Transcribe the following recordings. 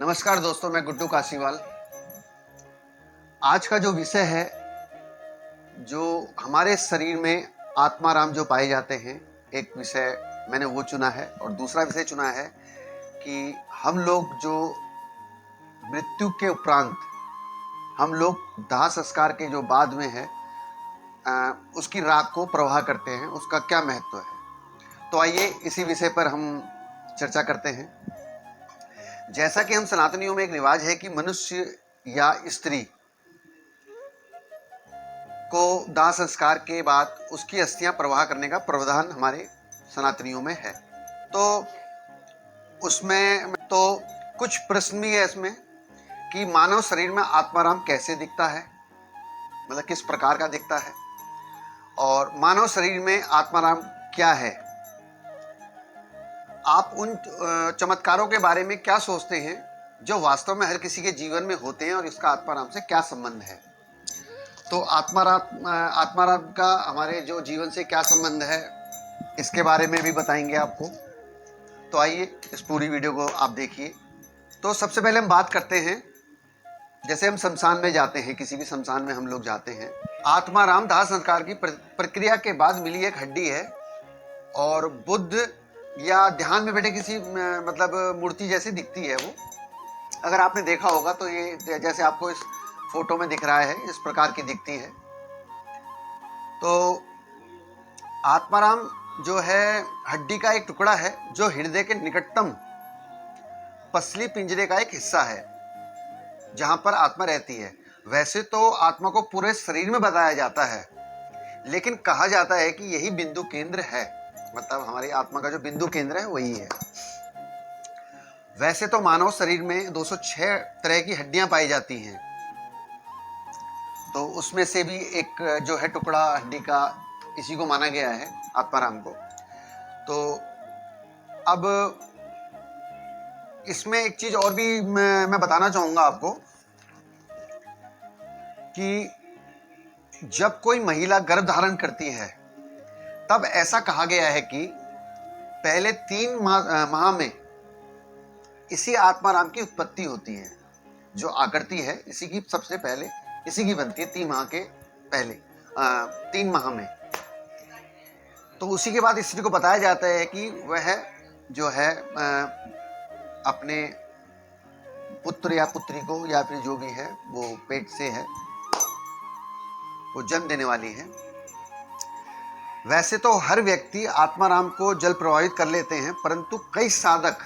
नमस्कार दोस्तों, मैं गुड्डू काशीवाल। आज का जो विषय है, जो हमारे शरीर में आत्माराम जो पाए जाते हैं, एक विषय मैंने वो चुना है। और दूसरा विषय चुना है कि हम लोग जो मृत्यु के उपरांत हम लोग दाह संस्कार के जो बाद में है उसकी राख को प्रवाह करते हैं, उसका क्या महत्व है। तो आइए इसी विषय पर हम चर्चा करते हैं। जैसा कि हम सनातनियों में एक रिवाज है कि मनुष्य या स्त्री को दाह संस्कार के बाद उसकी अस्थियां प्रवाह करने का प्रावधान हमारे सनातनियों में है। तो उसमें तो कुछ प्रश्न भी है इसमें कि मानव शरीर में आत्माराम कैसे दिखता है, मतलब किस प्रकार का दिखता है, और मानव शरीर में आत्माराम क्या है। आप उन चमत्कारों के बारे में क्या सोचते हैं जो वास्तव में हर किसी के जीवन में होते हैं और इसका आत्माराम से क्या संबंध है। तो आत्माराम का हमारे जो जीवन से क्या संबंध है, इसके बारे में भी बताएंगे आपको। तो आइए इस पूरी वीडियो को आप देखिए। तो सबसे पहले हम बात करते हैं, जैसे हम शमशान में जाते हैं, किसी भी शमशान में हम लोग जाते हैं। आत्माराम दाह संस्कार की प्रक्रिया के बाद मिली एक हड्डी है और बुद्ध या ध्यान में बैठे किसी मतलब मूर्ति जैसी दिखती है वो। अगर आपने देखा होगा तो ये जैसे आपको इस फोटो में दिख रहा है, इस प्रकार की दिखती है। तो आत्माराम जो है हड्डी का एक टुकड़ा है जो हृदय के निकटतम पसली पिंजरे का एक हिस्सा है जहां पर आत्मा रहती है। वैसे तो आत्मा को पूरे शरीर में बताया जाता है, लेकिन कहा जाता है कि यही बिंदु केंद्र है, मतलब हमारी आत्मा का जो बिंदु केंद्र है वही है। वैसे तो मानव शरीर में 206 तरह की हड्डियां पाई जाती हैं, तो उसमें से भी एक जो है टुकड़ा हड्डी का, इसी को माना गया है आत्माराम को। तो अब इसमें एक चीज और भी मैं बताना चाहूंगा आपको कि जब कोई महिला गर्भ धारण करती है तब ऐसा कहा गया है कि पहले 3 माह में इसी आत्माराम की उत्पत्ति होती है। जो आकृति है इसी की सबसे पहले इसी की बनती है 3 माह के पहले, 3 माह में। तो उसी के बाद स्त्री को बताया जाता है कि वह जो है अपने पुत्र या पुत्री को, या फिर जो भी है वो पेट से है, वो जन्म देने वाली है। वैसे तो हर व्यक्ति आत्माराम को जल प्रभावित कर लेते हैं, परंतु कई साधक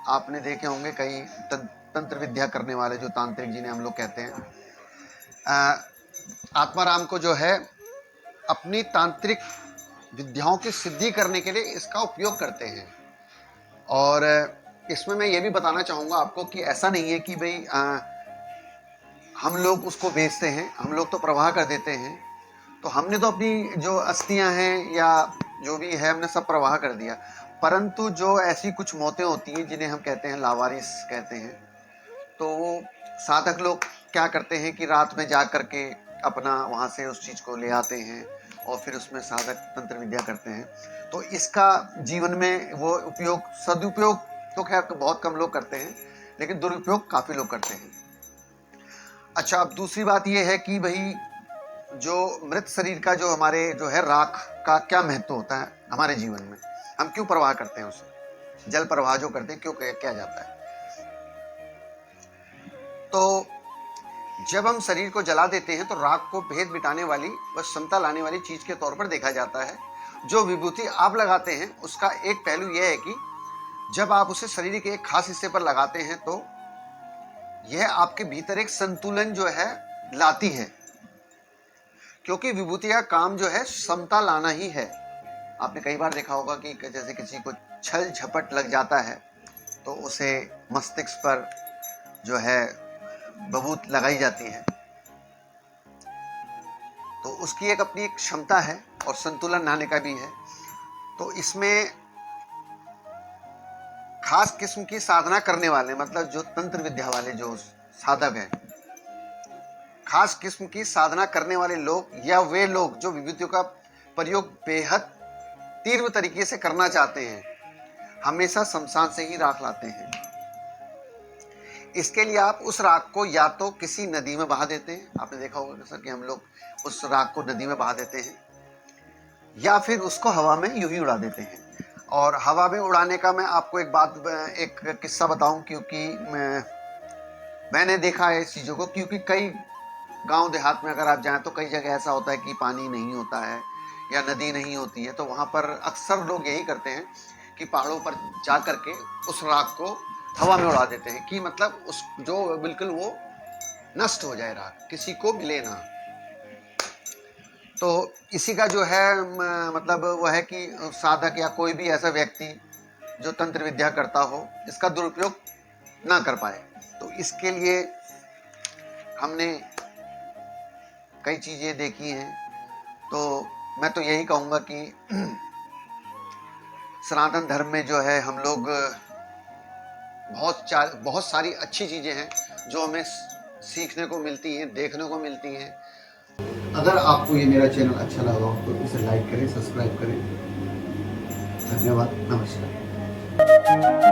आपने देखे होंगे, कई तंत्र विद्या करने वाले, जो तांत्रिक जिन्हें हम लोग कहते हैं, आत्माराम को जो है अपनी तांत्रिक विद्याओं की सिद्धि करने के लिए इसका उपयोग करते हैं। और इसमें मैं ये भी बताना चाहूँगा आपको कि ऐसा नहीं है कि भाई हम लोग उसको बेचते हैं, हम लोग तो प्रवाह कर देते हैं। तो हमने तो अपनी जो अस्थियां हैं या जो भी है हमने सब प्रवाह कर दिया, परंतु जो ऐसी कुछ मौतें होती हैं जिन्हें हम कहते हैं लावारिस कहते हैं, तो वो साधक लोग क्या करते हैं कि रात में जा करके अपना वहाँ से उस चीज़ को ले आते हैं और फिर उसमें साधक तंत्र विद्या करते हैं। तो इसका जीवन में वो उपयोग, सदुपयोग तो खैर बहुत कम लोग करते हैं, लेकिन दुरुपयोग काफ़ी लोग करते हैं। अच्छा, अब दूसरी बात ये है कि भाई जो मृत शरीर का जो हमारे जो है राख का क्या महत्व होता है हमारे जीवन में, हम क्यों प्रवाह करते हैं उसे, जल प्रवाह जो करते हैं क्यों किया जाता है। तो जब हम शरीर को जला देते हैं तो राख को भेद मिटाने वाली व क्षमता लाने वाली चीज के तौर पर देखा जाता है। जो विभूति आप लगाते हैं उसका एक पहलू यह है कि जब आप उसे शरीर के एक खास हिस्से पर लगाते हैं तो यह आपके भीतर एक संतुलन जो है लाती है, क्योंकि विभूति का काम जो है समता लाना ही है। आपने कई बार देखा होगा कि जैसे किसी को छल झपट लग जाता है तो उसे मस्तिष्क पर जो है विभूति लगाई जाती है, तो उसकी एक अपनी एक क्षमता है और संतुलन लाने का भी है। तो इसमें खास किस्म की साधना करने वाले, मतलब जो तंत्र विद्या वाले जो साधक हैं, खास किस्म की साधना करने वाले लोग या वे लोग जो विभूतियों का प्रयोग बेहद तीव्र तरीके से करना चाहते हैं, हमेशा शमशान से ही राख लाते हैं। इसके लिए आप उस राख को या तो किसी नदी में बहा देते हैं, आपने देखा होगा सर कि हम लोग उस राख को नदी में बहा देते हैं, या फिर उसको हवा में यूं ही उड़ा देते हैं। और हवा में उड़ाने का मैं आपको एक किस्सा बताऊं, क्योंकि मैंने देखा है इस चीज़ों को, क्योंकि कई गांव देहात में अगर आप जाएं तो कई जगह ऐसा होता है कि पानी नहीं होता है या नदी नहीं होती है, तो वहाँ पर अक्सर लोग यही करते हैं कि पहाड़ों पर जा करके उस राख को हवा में उड़ा देते हैं, कि मतलब उस जो बिल्कुल वो नष्ट हो जाए, राख किसी को मिले ना। तो इसी का जो है मतलब वो है कि साधक या कोई भी ऐसा व्यक्ति जो तंत्र विद्या करता हो इसका दुरुपयोग ना कर पाए। तो इसके लिए हमने कई चीज़ें देखी हैं। तो मैं तो यही कहूँगा कि सनातन धर्म में जो है हम लोग बहुत सारी अच्छी चीज़ें हैं जो हमें सीखने को मिलती हैं, देखने को मिलती हैं। अगर आपको ये मेरा चैनल अच्छा लगा हो तो इसे लाइक करें, सब्सक्राइब करें। धन्यवाद, नमस्कार।